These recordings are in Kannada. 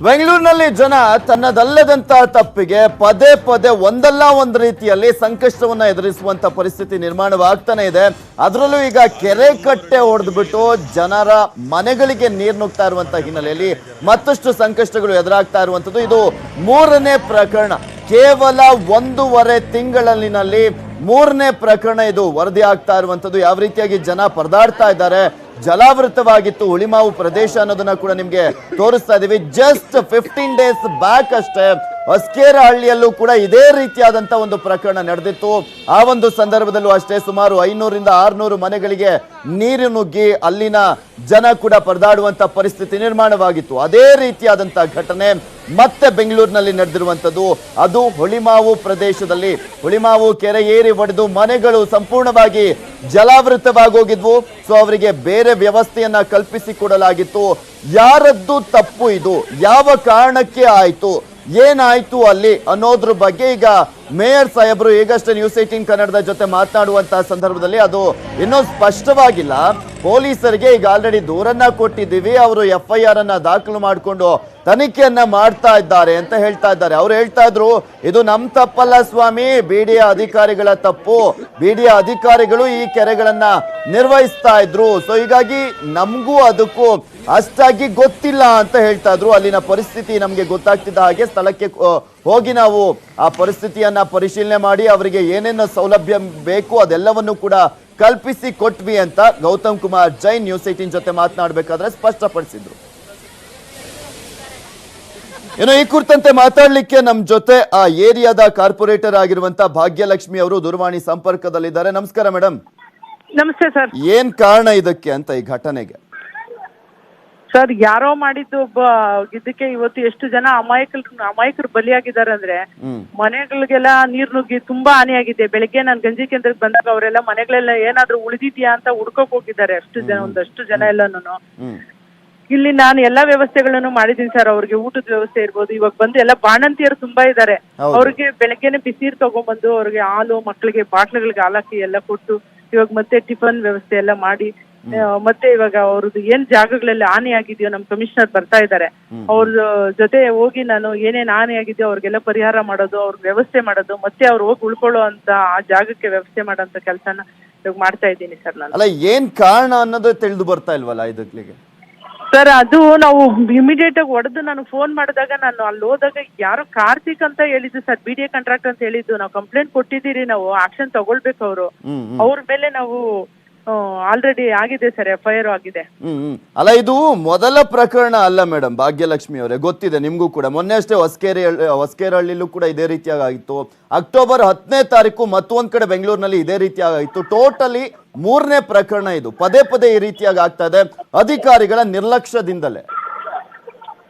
ಬೆಂಗಳೂರಿನಲ್ಲಿ ಜನ ತನ್ನದಲ್ಲದಂತಹ ತಪ್ಪಿಗೆ ಪದೇ ಪದೇ ಒಂದಲ್ಲ ಒಂದು ರೀತಿಯಲ್ಲಿ ಸಂಕಷ್ಟವನ್ನ ಎದುರಿಸುವಂತ ಪರಿಸ್ಥಿತಿ ನಿರ್ಮಾಣವಾಗ್ತಾನೆ ಇದೆ. ಅದರಲ್ಲೂ ಈಗ ಕೆರೆ ಕಟ್ಟೆ ಹೊಡೆದ್ಬಿಟ್ಟು ಜನರ ಮನೆಗಳಿಗೆ ನೀರು ನುಗ್ತಾ ಇರುವಂತಹ ಹಿನ್ನೆಲೆಯಲ್ಲಿ ಮತ್ತಷ್ಟು ಸಂಕಷ್ಟಗಳು ಎದುರಾಗ್ತಾ ಇರುವಂತದ್ದು. ಇದು ಮೂರನೇ ಪ್ರಕರಣ. ಕೇವಲ 1.5 ತಿಂಗಳಲ್ಲಿ ಮೂರನೇ ಪ್ರಕರಣ ಇದು ವರದಿ ಆಗ್ತಾ ಇರುವಂತದ್ದು. ಯಾವ ರೀತಿಯಾಗಿ ಜನ ಪರದಾಡ್ತಾ ಇದ್ದಾರೆ, ಜಲಾವೃತವಾಗಿತ್ತು ಹುಳಿಮಾವು ಪ್ರದೇಶ ಅನ್ನೋದನ್ನ ಕೂಡ ನಿಮ್ಗೆ ತೋರಿಸ್ತಾ ಇದೀವಿ. ಜಸ್ಟ್ 15 ಡೇಸ್ ಬ್ಯಾಕ್ ಅಷ್ಟೇ ಹೊಸಕೇರಹಳ್ಳಿಯಲ್ಲೂ ಕೂಡ ಇದೇ ರೀತಿಯಾದಂತ ಒಂದು ಪ್ರಕರಣ ನಡೆದಿತ್ತು. ಆ ಒಂದು ಸಂದರ್ಭದಲ್ಲೂ ಅಷ್ಟೇ ಸುಮಾರು 500ರಿಂದ 600 ಮನೆಗಳಿಗೆ ನೀರು ನುಗ್ಗಿ ಅಲ್ಲಿನ ಜನ ಕೂಡ ಪರದಾಡುವಂತ ಪರಿಸ್ಥಿತಿ ನಿರ್ಮಾಣವಾಗಿತ್ತು. ಅದೇ ರೀತಿಯಾದಂತ ಘಟನೆ ಮತ್ತೆ ಬೆಂಗಳೂರಿನಲ್ಲಿ ನಡೆದಿರುವಂತದ್ದು. ಅದು ಹುಳಿಮಾವು ಪ್ರದೇಶದಲ್ಲಿ ಹುಳಿಮಾವು ಕೆರೆ ಏರಿ ಒಡೆದು ಮನೆಗಳು ಸಂಪೂರ್ಣವಾಗಿ ಜಲಾವೃತವಾಗಿ ಹೋಗಿದ್ವು. ಸೊ ಅವರಿಗೆ ಬೇರೆ ವ್ಯವಸ್ಥೆಯನ್ನ ಕಲ್ಪಿಸಿಕೊಡಲಾಗಿತ್ತು. ಯಾರದ್ದು ತಪ್ಪು ಇದು, ಯಾವ ಕಾರಣಕ್ಕೆ ಆಯ್ತು, ಏನಾಯ್ತು ಅಲ್ಲಿ ಅನ್ನೋದ್ರ ಬಗ್ಗೆ ಈಗ ಮೇಯರ್ ಸಾಹೇಬರು ಈಗಷ್ಟೇ ನ್ಯೂಸ್ 18 ಕನ್ನಡದ ಜೊತೆ ಮಾತನಾಡುವಂತಹ ಸಂದರ್ಭದಲ್ಲಿ ಅದು ಇನ್ನೂ ಸ್ಪಷ್ಟವಾಗಿಲ್ಲ. ಪೊಲೀಸರಿಗೆ ಈಗ ಆಲ್ರೆಡಿ ದೂರನ್ನ ಕೊಟ್ಟಿದ್ದೀವಿ, ಅವರು FIR ಅನ್ನ ದಾಖಲು ಮಾಡಿಕೊಂಡು ತನಿಖೆಯನ್ನ ಮಾಡ್ತಾ ಇದ್ದಾರೆ ಅಂತ ಹೇಳ್ತಾ ಇದ್ದಾರೆ. ಅವ್ರು ಹೇಳ್ತಾ ಇದ್ರು ಇದು ನಮ್ ತಪ್ಪಲ್ಲ ಸ್ವಾಮಿ, BDA ಅಧಿಕಾರಿಗಳ ತಪ್ಪು, BDA ಅಧಿಕಾರಿಗಳು ಈ ಕೆರೆಗಳನ್ನ ನಿರ್ವಹಿಸ್ತಾ ಇದ್ರು. ಸೊ ಹೀಗಾಗಿ ನಮಗೂ ಅದಕ್ಕೂ ಅಷ್ಟಾಗಿ ಗೊತ್ತಿಲ್ಲ ಅಂತ ಹೇಳ್ತಾ ಇದ್ರು. ಅಲ್ಲಿನ ಪರಿಸ್ಥಿತಿ ನಮ್ಗೆ ಗೊತ್ತಾಗ್ತಿದ್ದ ಹಾಗೆ ಸ್ಥಳಕ್ಕೆ ಹೋಗಿ ನಾವು ಆ ಪರಿಸ್ಥಿತಿಯನ್ನ ಪರಿಶೀಲನೆ ಮಾಡಿ ಅವರಿಗೆ ಏನೇನು ಸೌಲಭ್ಯ ಬೇಕು ಅದೆಲ್ಲವನ್ನು ಕೂಡ ಕಲ್ಪಿಸಿ ಕೊಟ್ವಿ ಅಂತ ಗೌತಮ್ ಕುಮಾರ್ ಜೈನ್ ನ್ಯೂಸ್ 18 ಜೊತೆ ಮಾತನಾಡಬೇಕಾದ್ರೆ ಸ್ಪಷ್ಟಪಡಿಸಿದ್ರು. ಇನ್ನು ಈ ಕುರಿತಂತೆ ಮಾತಾಡ್ಲಿಕ್ಕೆ ನಮ್ ಜೊತೆ ಆ ಏರಿಯಾದ ಕಾರ್ಪೊರೇಟರ್ ಆಗಿರುವಂತ ಭಾಗ್ಯಲಕ್ಷ್ಮಿ ಅವರು ದೂರವಾಣಿ ಸಂಪರ್ಕದಲ್ಲಿದ್ದಾರೆ. ನಮಸ್ಕಾರ ಮೇಡಮ್. ನಮಸ್ತೆ ಸರ್. ಏನ್ ಕಾರಣ ಇದಕ್ಕೆ ಅಂತ ಈ ಘಟನೆಗೆ? ಸರ್, ಯಾರೋ ಮಾಡಿದ್ದು ಇದಕ್ಕೆ ಇವತ್ತು ಎಷ್ಟು ಜನ ಅಮಾಯಕರು ಬಲಿಯಾಗಿದ್ದಾರೆ ಅಂದ್ರೆ, ಮನೆಗಳಿಗೆಲ್ಲ ನೀರ್ ನುಗ್ಗಿ ತುಂಬಾ ಹಾನಿಯಾಗಿದೆ. ಬೆಳಿಗ್ಗೆ ನಾನು ಗಂಜಿ ಕೇಂದ್ರಕ್ಕೆ ಬಂದಾಗ ಅವರೆಲ್ಲ ಮನೆಗಳೆಲ್ಲ ಏನಾದ್ರೂ ಉಳಿದಿದ್ಯಾ ಅಂತ ಹುಡ್ಕೋಕ್ ಹೋಗಿದ್ದಾರೆ. ಒಂದಷ್ಟು ಜನ ಎಲ್ಲಾನು. ಇಲ್ಲಿ ನಾನು ಎಲ್ಲಾ ವ್ಯವಸ್ಥೆಗಳನ್ನು ಮಾಡಿದೀನಿ ಸರ್. ಅವ್ರಿಗೆ ಊಟದ ವ್ಯವಸ್ಥೆ ಇರ್ಬೋದು. ಇವಾಗ ಬಂದು ಎಲ್ಲ ಬಾಣಂತಿಯರು ತುಂಬಾ ಇದ್ದಾರೆ. ಅವ್ರಿಗೆ ಬೆಳಗ್ಗೆನೆ ಬಿಸಿನೀರು ತಗೊಂಡ್ಬಂದು ಅವ್ರಿಗೆ ಹಾಲು, ಮಕ್ಕಳಿಗೆ ಬಾಟ್ಲುಗಳಿಗೆ ಹಾಲಾಕಿ ಎಲ್ಲ ಕೊಟ್ಟು ಇವಾಗ ಮತ್ತೆ ಟಿಫನ್ ವ್ಯವಸ್ಥೆ ಎಲ್ಲ ಮಾಡಿ ಮತ್ತೆ ಇವಾಗ ಅವ್ರದ್ದು ಏನ್ ಜಾಗಗಳೆಲ್ಲ ಹಾನಿ ಆಗಿದೆಯೋ ನಮ್ ಕಮಿಷನರ್ ಬರ್ತಾ ಇದ್ದಾರೆ. ಅವ್ರ ಜೊತೆ ಹೋಗಿ ನಾನು ಏನೇನ್ ಹಾನಿ ಆಗಿದೆಯೋ ಅವ್ರಿಗೆಲ್ಲ ಪರಿಹಾರ ಮಾಡೋದು, ಅವ್ರಿಗೆ ವ್ಯವಸ್ಥೆ ಮಾಡೋದು, ಮತ್ತೆ ಅವ್ರು ಹೋಗಿ ಉಳ್ಕೊಳ್ಳೋ ಅಂತ ಆ ಜಾಗಕ್ಕೆ ವ್ಯವಸ್ಥೆ ಮಾಡೋಂತ ಕೆಲಸನ ಇವಾಗ ಮಾಡ್ತಾ ಇದ್ದೀನಿ ಸರ್ ನಾನು. ಅಲ್ಲ, ಏನ್ ಕಾರಣ ಅನ್ನೋದು ತಿಳಿದು ಬರ್ತಾ ಇಲ್ವಲ್ಲ ಇದಕ್ಕೆ? ಸರ್, ಅದು ನಾವು ಇಮಿಡಿಯೇಟ್ ಆಗಿ ಹೊಡೆದು ನಾನು ಫೋನ್ ಮಾಡಿದಾಗ, ನಾನು ಅಲ್ಲಿ ಹೋದಾಗ ಯಾರೋ ಕಾರ್ತಿಕ್ ಅಂತ ಹೇಳಿದ್ದು ಸರ್, BDA ಕಾಂಟ್ರಾಕ್ಟ್ ಅಂತ ಹೇಳಿದ್ದು. ನಾವು ಕಂಪ್ಲೇಂಟ್ ಕೊಟ್ಟಿದ್ದೀರಿ, ನಾವು ಆಕ್ಷನ್ ತಗೊಳ್ಬೇಕು. ಅವ್ರ ಮೇಲೆ ನಾವು ಆಲ್ರೆಡಿ ಆಗಿದೆ ಸರ್, FIR ಆಗಿದೆ. ಅಲ್ಲ, ಇದು ಮೊದಲ ಪ್ರಕರಣ ಅಲ್ಲ ಮೇಡಮ್ ಭಾಗ್ಯಲಕ್ಷ್ಮಿ ಅವರೇ, ಗೊತ್ತಿದೆ ನಿಮ್ಗೂ ಕೂಡ. ಮೊನ್ನೆ ಅಷ್ಟೇ ಹೊಸಕೇರಹಳ್ಳಿಲೂ ಕೂಡ ಇದೇ ರೀತಿಯಾಗಿ ಆಗಿತ್ತು. ಅಕ್ಟೋಬರ್ 10ನೇ ತಾರೀಕು ಮತ್ತೊಂದ್ ಕಡೆ ಬೆಂಗಳೂರಿನಲ್ಲಿ ಇದೇ ರೀತಿಯಾಗಿ ಆಗಿತ್ತು. ಟೋಟಲಿ ಮೂರನೇ ಪ್ರಕರಣ ಇದು. ಪದೇ ಪದೇ ಈ ರೀತಿಯಾಗಿ ಆಗ್ತಾ ಇದೆ ಅಧಿಕಾರಿಗಳ ನಿರ್ಲಕ್ಷ್ಯದಿಂದಲೇ.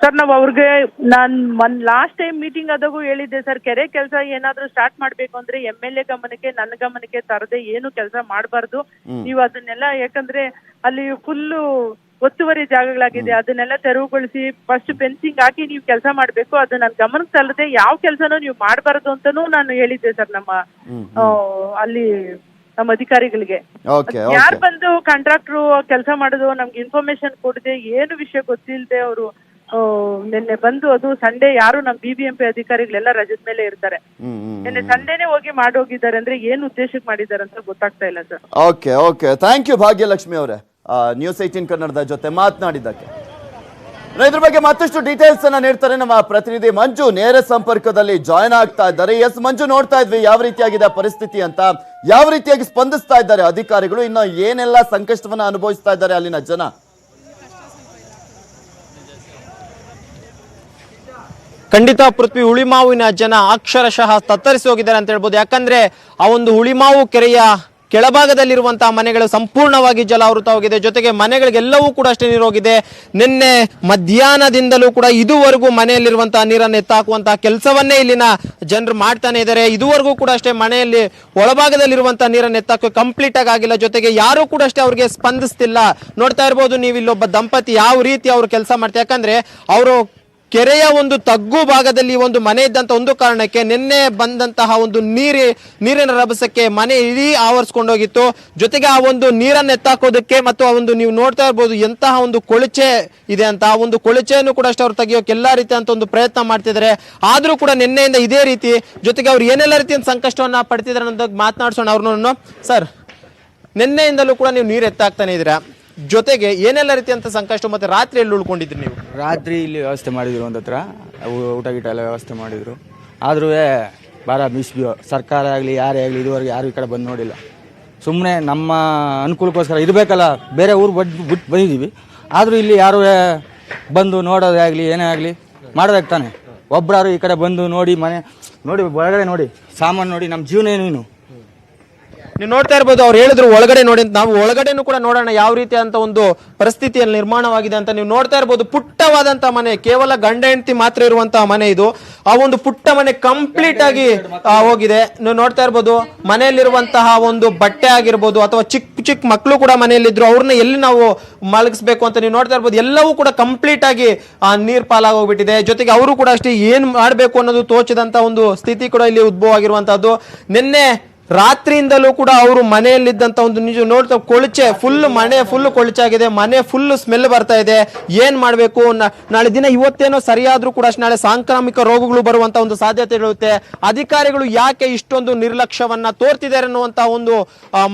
ಸರ್, ನಾವು ಅವ್ರಿಗೆ ನಾನು ಲಾಸ್ಟ್ ಟೈಮ್ ಮೀಟಿಂಗ್ ಆದಾಗೂ ಹೇಳಿದ್ದೆ ಸರ್, ಕೆರೆ ಕೆಲಸ ಏನಾದ್ರೂ ಸ್ಟಾರ್ಟ್ ಮಾಡ್ಬೇಕು ಅಂದ್ರೆ MLA ಗಮನಕ್ಕೆ, ನನ್ನ ಗಮನಕ್ಕೆ ತರದೆ ಏನು ಕೆಲಸ ಮಾಡಬಾರ್ದು. ನೀವು ಅದನ್ನೆಲ್ಲ, ಯಾಕಂದ್ರೆ ಅಲ್ಲಿ ಫುಲ್ಲು ಒತ್ತುವರಿ ಜಾಗಗಳಾಗಿದೆ, ಅದನ್ನೆಲ್ಲ ತೆರವುಗೊಳಿಸಿ ಫಸ್ಟ್ ಫೆನ್ಸಿಂಗ್ ಹಾಕಿ ನೀವು ಕೆಲಸ ಮಾಡ್ಬೇಕು. ಅದು ನನ್ನ ಗಮನಕ್ಕೆ ತಲ್ಲದೆ ಯಾವ ಕೆಲಸನೂ ನೀವು ಮಾಡಬಾರ್ದು ಅಂತಾನೂ ನಾನು ಹೇಳಿದ್ದೆ ಸರ್ ಅಲ್ಲಿ ನಮ್ಮ ಅಧಿಕಾರಿಗಳಿಗೆ. ಯಾರು ಬಂದು ಕಾಂಟ್ರಾಕ್ಟ್ರು ಕೆಲಸ ಮಾಡೋದು ನಮ್ಗೆ ಇನ್ಫಾರ್ಮೇಶನ್ ಕೊಡದೆ, ಏನು ವಿಷಯ ಗೊತ್ತಿಲ್ಲದೆ ಅವರು ನಿನ್ನೆ ಬಂದು, ಅದು ಸಂಡೇ ಯಾರು ನಮ್ಮ BBMP ಅಧಿಕಾರಿಗಳೆಲ್ಲ ರಜದ ಮೇಲೆ ಇರ್ತಾರೆ, ನಿನ್ನೆ ಸಂಡೇನೆ ಹೋಗಿ ಮಾಡೋಗಿದ್ದಾರೆ. ಅಂದ್ರೆ ಏನ್ ಉದ್ದೇಶಕ್ಕೆ ಮಾಡಿದ್ದಾರೆ ಅಂತ ಗೊತ್ತಾಗ್ತಾ ಇಲ್ಲ sir. Okay, thank you Bhagyalakshmi ಅವರೇ ನ್ಯೂಸ್ 18 ಕನ್ನಡದ ಜೊತೆ ಮಾತನಾಡಿದ್ದಕ್ಕೆ. ಇದ್ರ ಬಗ್ಗೆ ಮತ್ತಷ್ಟು ಡೀಟೇಲ್ಸ್ ಅನ್ನ ನೀಡ್ತಾರೆ ನಮ್ಮ ಪ್ರತಿನಿಧಿ ಮಂಜು, ನೇರ ಸಂಪರ್ಕದಲ್ಲಿ ಜಾಯ್ನ್ ಆಗ್ತಾ ಇದ್ದಾರೆ. ಎಸ್ ಮಂಜು, ನೋಡ್ತಾ ಇದ್ವಿ ಯಾವ ರೀತಿಯಾಗಿದೆ ಪರಿಸ್ಥಿತಿ ಅಂತ, ಯಾವ ರೀತಿಯಾಗಿ ಸ್ಪಂದಿಸ್ತಾ ಇದ್ದಾರೆ ಅಧಿಕಾರಿಗಳು, ಇನ್ನು ಏನೆಲ್ಲ ಸಂಕಷ್ಟವನ್ನ ಅನುಭವಿಸ್ತಾ ಇದ್ದಾರೆ ಅಲ್ಲಿನ ಜನ? ಖಂಡಿತ ಪೃಥ್ವಿ, ಹುಳಿಮಾವಿನ ಜನ ಅಕ್ಷರಶಃ ತತ್ತರಿಸಿ ಹೋಗಿದ್ದಾರೆ ಅಂತ ಹೇಳ್ಬೋದು. ಯಾಕಂದ್ರೆ ಆ ಒಂದು ಹುಳಿಮಾವು ಕೆರೆಯ ಕೆಳಭಾಗದಲ್ಲಿರುವಂತಹ ಮನೆಗಳು ಸಂಪೂರ್ಣವಾಗಿ ಜಲಾವೃತವಾಗಿದೆ. ಜೊತೆಗೆ ಮನೆಗಳಿಗೆಲ್ಲವೂ ಕೂಡ ಅಷ್ಟೇ ನೀರು ಹೋಗಿದೆ. ನಿನ್ನೆ ಮಧ್ಯಾಹ್ನದಿಂದಲೂ ಕೂಡ ಇದುವರೆಗೂ ಮನೆಯಲ್ಲಿರುವಂತಹ ನೀರನ್ನು ಎತ್ತಾಕುವಂತಹ ಕೆಲಸವನ್ನೇ ಇಲ್ಲಿನ ಜನರು ಮಾಡ್ತಾನೆ ಇದ್ದಾರೆ. ಇದುವರೆಗೂ ಕೂಡ ಅಷ್ಟೇ ಮನೆಯಲ್ಲಿ ಒಳಭಾಗದಲ್ಲಿರುವಂತಹ ನೀರನ್ನು ಎತ್ತಾಕ ಕಂಪ್ಲೀಟ್ ಆಗಿಲ್ಲ. ಜೊತೆಗೆ ಯಾರು ಕೂಡ ಅಷ್ಟೇ ಅವ್ರಿಗೆ ಸ್ಪಂದಿಸ್ತಿಲ್ಲ. ನೋಡ್ತಾ ಇರ್ಬೋದು ನೀವು, ಇಲ್ಲೊಬ್ಬ ದಂಪತಿ ಯಾವ ರೀತಿ ಅವರು ಕೆಲಸ ಮಾಡ್ತಾರೆ. ಯಾಕಂದ್ರೆ ಅವರು ಕೆರೆಯ ಒಂದು ತಗ್ಗು ಭಾಗದಲ್ಲಿ ಒಂದು ಮನೆ ಇದ್ದಂತ ಒಂದು ಕಾರಣಕ್ಕೆ ನಿನ್ನೆ ಬಂದಂತಹ ಒಂದು ನೀರಿನ ರಭಸಕ್ಕೆ ಮನೆ ಇಡೀ ಆವರಿಸ್ಕೊಂಡೋಗಿತ್ತು. ಜೊತೆಗೆ ಆ ಒಂದು ನೀರನ್ನು ಎತ್ತಾಕೋದಕ್ಕೆ ಮತ್ತು ಆ ಒಂದು ನೀವು ನೋಡ್ತಾ ಇರ್ಬೋದು ಎಂತಹ ಒಂದು ಕೊಳಚೆ ಇದೆ ಅಂತ, ಆ ಒಂದು ಕೊಳಚೆಯನ್ನು ಕೂಡ ಅಷ್ಟೇ ಅವ್ರು ತೆಗಿಯೋಕೆ ಎಲ್ಲಾ ರೀತಿಯಂತ ಒಂದು ಪ್ರಯತ್ನ ಮಾಡ್ತಿದ್ದಾರೆ. ಆದ್ರೂ ಕೂಡ ನಿನ್ನೆಯಿಂದ ಇದೇ ರೀತಿ, ಜೊತೆಗೆ ಅವ್ರು ಏನೆಲ್ಲ ರೀತಿಯ ಸಂಕಷ್ಟವನ್ನ ಪಡ್ತಿದ್ದಾರೆ ಅನ್ನೋದಕ್ಕೆ ಮಾತನಾಡ್ಸೋಣ ಅವ್ರನ್ನು. ಸರ್, ನಿನ್ನೆಯಿಂದಲೂ ಕೂಡ ನೀವು ನೀರು ಎತ್ತಾಕ್ತಾನೆ ಇದ್ದೀರಾ, ಜೊತೆಗೆ ಏನೆಲ್ಲ ರೀತಿಯಂತ ಸಂಕಷ್ಟ ಮತ್ತೆ ರಾತ್ರಿ ಎಲ್ಲಿ ಉಳ್ಕೊಂಡಿದ್ರಿ ನೀವು? ರಾತ್ರಿ ಇಲ್ಲಿ ವ್ಯವಸ್ಥೆ ಮಾಡಿದ್ರು, ಒಂದ್ ಹತ್ರ ಊಟ ಗೀಟ ಎಲ್ಲ ವ್ಯವಸ್ಥೆ ಮಾಡಿದ್ರು. ಆದ್ರೂ ಭಾಳ ಸರ್ಕಾರ ಆಗಲಿ ಯಾರೇ ಆಗಲಿ ಇದುವರೆಗೆ ಯಾರು ಈ ಕಡೆ ಬಂದು ನೋಡಿಲ್ಲ. ಸುಮ್ಮನೆ ನಮ್ಮ ಅನುಕೂಲಕ್ಕೋಸ್ಕರ ಇರಬೇಕಲ್ಲ, ಬೇರೆ ಊರು ಬಿಟ್ಟು ಬಂದಿದ್ದೀವಿ. ಆದರೂ ಇಲ್ಲಿ ಯಾರು ಬಂದು ನೋಡೋದೇ ಆಗಲಿ ಏನೇ ಆಗಲಿ ಮಾಡೋದಕ್ಕೆ ತಾನೆ. ಒಬ್ಬರಾರು ಈ ಕಡೆ ಬಂದು ನೋಡಿ ಮನೆ ನೋಡಿ ಒಳಗಡೆ ನೋಡಿ ಸಾಮಾನು ನೋಡಿ ನಮ್ಮ ಜೀವನ ಏನು ನೀವು ನೋಡ್ತಾ ಇರ್ಬೋದು, ಅವ್ರು ಹೇಳಿದ್ರು ಒಳಗಡೆ ನೋಡಿ ಅಂತ. ನಾವು ಒಳಗಡೆನೂ ಕೂಡ ನೋಡೋಣ ಯಾವ ರೀತಿ ಅಂತ ಒಂದು ಪರಿಸ್ಥಿತಿಯಲ್ಲಿ ನಿರ್ಮಾಣವಾಗಿದೆ ಅಂತ. ನೀವು ನೋಡ್ತಾ ಇರ್ಬೋದು, ಪುಟ್ಟವಾದಂತಹ ಮನೆ, ಕೇವಲ ಗಂಡ ಹೆಂಡತಿ ಮಾತ್ರ ಇರುವಂತಹ ಮನೆ ಇದು. ಆ ಒಂದು ಪುಟ್ಟ ಮನೆ ಕಂಪ್ಲೀಟ್ ಆಗಿ ಹೋಗಿದೆ. ನೀವು ನೋಡ್ತಾ ಇರ್ಬೋದು, ಮನೆಯಲ್ಲಿರುವಂತಹ ಒಂದು ಬಟ್ಟೆ ಆಗಿರ್ಬೋದು ಅಥವಾ ಚಿಕ್ಕ ಚಿಕ್ಕ ಮಕ್ಕಳು ಕೂಡ ಮನೆಯಲ್ಲಿದ್ರು, ಅವ್ರನ್ನ ಎಲ್ಲಿ ನಾವು ಮಲಗಿಸ್ಬೇಕು ಅಂತ ನೀವು ನೋಡ್ತಾ ಇರ್ಬೋದು. ಎಲ್ಲವೂ ಕೂಡ ಕಂಪ್ಲೀಟ್ ಆಗಿ ನೀರ್ ಪಾಲಾಗಿ ಹೋಗ್ಬಿಟ್ಟಿದೆ. ಜೊತೆಗೆ ಅವರು ಕೂಡ ಅಷ್ಟೇ ಏನ್ ಮಾಡ್ಬೇಕು ಅನ್ನೋದು ತೋಚದಂತ ಒಂದು ಸ್ಥಿತಿ ಕೂಡ ಇಲ್ಲಿ ಉದ್ಭವ ಆಗಿರುವಂತಹದ್ದು. ನಿನ್ನೆ ರಾತ್ರಿಯಿಂದಲೂ ಕೂಡ ಅವರು ಮನೆಯಲ್ಲಿದ್ದಂತ ಒಂದು ನಿಜ ನೋಡ್ತಾ ಕೊಳಚೆ ಮನೆ ಫುಲ್ ಕೊಳಚಾಗಿದೆ, ಮನೆ ಫುಲ್ ಸ್ಮೆಲ್ ಬರ್ತಾ ಇದೆ. ಏನ್ ಮಾಡ್ಬೇಕು, ನಾಳೆ ದಿನ ಇವತ್ತೇನೋ ಸರಿಯಾದ್ರೂ ಕೂಡ ನಾಳೆ ಸಾಂಕ್ರಾಮಿಕ ರೋಗಗಳು ಬರುವಂತ ಒಂದು ಸಾಧ್ಯತೆ ಇರುತ್ತೆ. ಅಧಿಕಾರಿಗಳು ಯಾಕೆ ಇಷ್ಟೊಂದು ನಿರ್ಲಕ್ಷ್ಯವನ್ನ ತೋರ್ತಿದ್ದಾರೆ ಅನ್ನುವಂತ ಒಂದು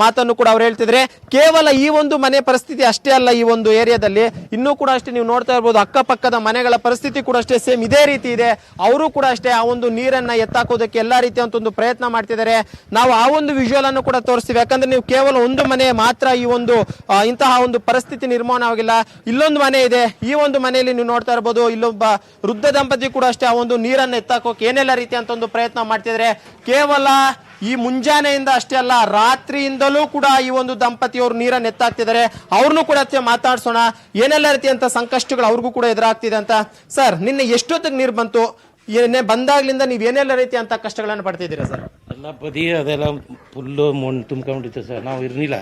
ಮಾತನ್ನು ಕೂಡ ಅವ್ರು ಹೇಳ್ತಿದ್ರೆ. ಕೇವಲ ಈ ಒಂದು ಮನೆ ಪರಿಸ್ಥಿತಿ ಅಷ್ಟೇ ಅಲ್ಲ, ಈ ಒಂದು ಏರಿಯಾದಲ್ಲಿ ಇನ್ನೂ ಕೂಡ ಅಷ್ಟೇ ನೀವು ನೋಡ್ತಾ ಇರ್ಬೋದು, ಅಕ್ಕಪಕ್ಕದ ಮನೆಗಳ ಪರಿಸ್ಥಿತಿ ಕೂಡ ಅಷ್ಟೇ ಸೇಮ್ ಇದೇ ರೀತಿ ಇದೆ. ಅವರು ಕೂಡ ಅಷ್ಟೇ ಆ ಒಂದು ನೀರನ್ನ ಎತ್ತಾಕೋದಕ್ಕೆ ಎಲ್ಲಾ ರೀತಿಯಂತ ಒಂದು ಪ್ರಯತ್ನ ಮಾಡ್ತಿದ್ದಾರೆ. ನಾವು ಆ ಒಂದು ವಿಜುವಲ್ ಅನ್ನು ಕೂಡ ತೋರಿಸ್ತೀವಿ. ಯಾಕಂದ್ರೆ ನೀವು ಕೇವಲ ಒಂದು ಮನೆ ಮಾತ್ರ ಈ ಒಂದು ಇಂತಹ ಒಂದು ಪರಿಸ್ಥಿತಿ ನಿರ್ಮಾಣವಾಗಿಲ್ಲ. ಇಲ್ಲೊಂದು ಮನೆ ಇದೆ, ಈ ಒಂದು ಮನೆಯಲ್ಲಿ ನೀವು ನೋಡ್ತಾ ಇರಬಹುದು, ಇಲ್ಲೊಬ್ಬ ವೃದ್ಧ ದಂಪತಿ ಕೂಡ ಅಷ್ಟೇ ಆ ಒಂದು ನೀರನ್ನು ಎತ್ತಾಕೋಕೆ ಏನೆಲ್ಲ ರೀತಿಯಂತ ಒಂದು ಪ್ರಯತ್ನ ಮಾಡ್ತಿದ್ದಾರೆ. ಕೇವಲ ಈ ಮುಂಜಾನೆಯಿಂದ ಅಷ್ಟೇ ಅಲ್ಲ, ರಾತ್ರಿಯಿಂದಲೂ ಕೂಡ ಈ ಒಂದು ದಂಪತಿಯವರು ನೀರನ್ನು ಎತ್ತಾಕ್ತಿದ್ದಾರೆ. ಅವ್ರನ್ನೂ ಕೂಡ ಮಾತಾಡ್ಸೋಣ, ಏನೆಲ್ಲ ರೀತಿಯಂತ ಸಂಕಷ್ಟಗಳು ಅವ್ರಿಗೂ ಕೂಡ ಎದುರಾಗ್ತಿದೆ ಅಂತ. ಸರ್, ನಿನ್ನೆ ಎಷ್ಟೊತ್ತಿಗೆ ನೀರು ಬಂತು? ಏನೇ ಬಂದಾಗ್ಲಿಂದ ನೀವು ಏನೆಲ್ಲ ರೀತಿಯಂತ ಕಷ್ಟಗಳನ್ನು ಪಡ್ತಿದ್ದೀರಾ ಸರ್? ಎಲ್ಲ ಬದಿ ಅದೆಲ್ಲ ಫುಲ್ಲು ಮಣ್ಣು ತುಂಬ್ಕೊಂಡ್ಬಿಟ್ಟಿತ್ತು ಸರ್. ನಾವು ಇರಲಿಲ್ಲ,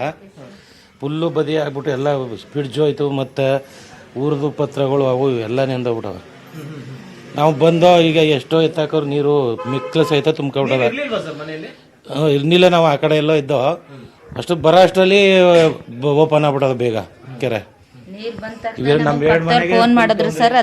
ಫುಲ್ಲು ಬದಿ ಆಗ್ಬಿಟ್ಟು ಎಲ್ಲ ಸ್ಪಿಡ್ಜು ಹೋಯ್ತು. ಮತ್ತು ಊರದು ಪತ್ರಗಳು ಅವು ಎಲ್ಲ ನೆಂದೋಗ್ಬಿಟ್ಟವ. ನಾವು ಬಂದೋ ಈಗ ಎಷ್ಟೋ ಎತ್ತಾಕೋರು ನೀರು ಮಿಕ್ಕಲು ಸಹಿತ ತುಂಬ್ಕೊಂಡ್ಬಿಟ್ಟದ. ಇರ್ನಿಲ್ಲ, ನಾವು ಆ ಕಡೆ ಎಲ್ಲೋ ಇದ್ದೋ. ಅಷ್ಟು ಬರೋ ಅಷ್ಟರಲ್ಲಿ ಓಪನ್ ಆಗ್ಬಿಟ್ಟದ ಬೇಗ ಕೆರೆ. ಫೋನ್ ಮಾಡಿದ್ರು ಸರ್.